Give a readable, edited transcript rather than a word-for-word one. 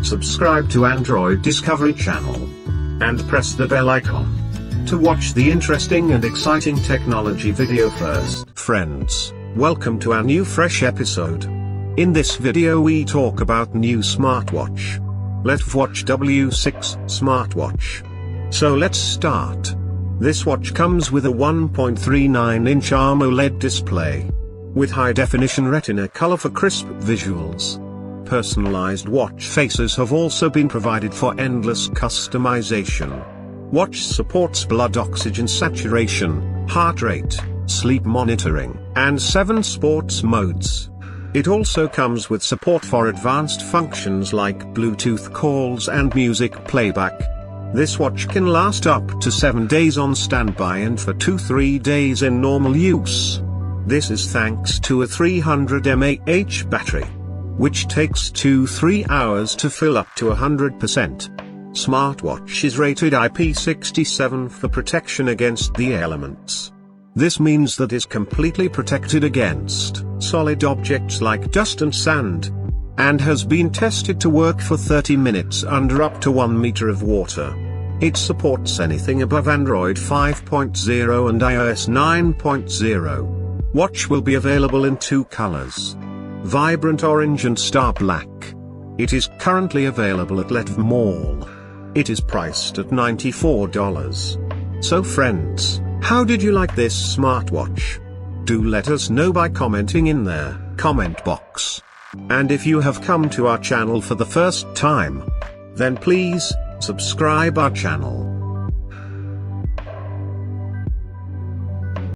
subscribe to Android Discovery channel, and press the bell icon to watch the interesting and exciting technology video first. Friends, welcome to our new fresh episode. In this video we talk about new smartwatch, Letv W6 Smartwatch. So let's start. This watch comes with a 1.39-inch AMOLED display, with high-definition retina color for crisp visuals. Personalized watch faces have also been provided for endless customization. Watch supports blood oxygen saturation, heart rate, sleep monitoring, and 7 sports modes. It also comes with support for advanced functions like Bluetooth calls and music playback. This watch can last up to 7 days on standby and for 2-3 days in normal use. This is thanks to a 300 mAh battery, which takes 2-3 hours to fill up to 100%. Smartwatch is rated IP67 for protection against the elements. This means that it's completely protected against solid objects like dust and sand, and has been tested to work for 30 minutes under up to 1 meter of water. It supports anything above Android 5.0 and iOS 9.0. Watch will be available in 2 colors: vibrant orange and star black. It is currently available at Letv Mall. It is priced at $94. So friends, how did you like this smartwatch? Do let us know by commenting in their comment box. And if you have come to our channel for the first time, then please subscribe our channel.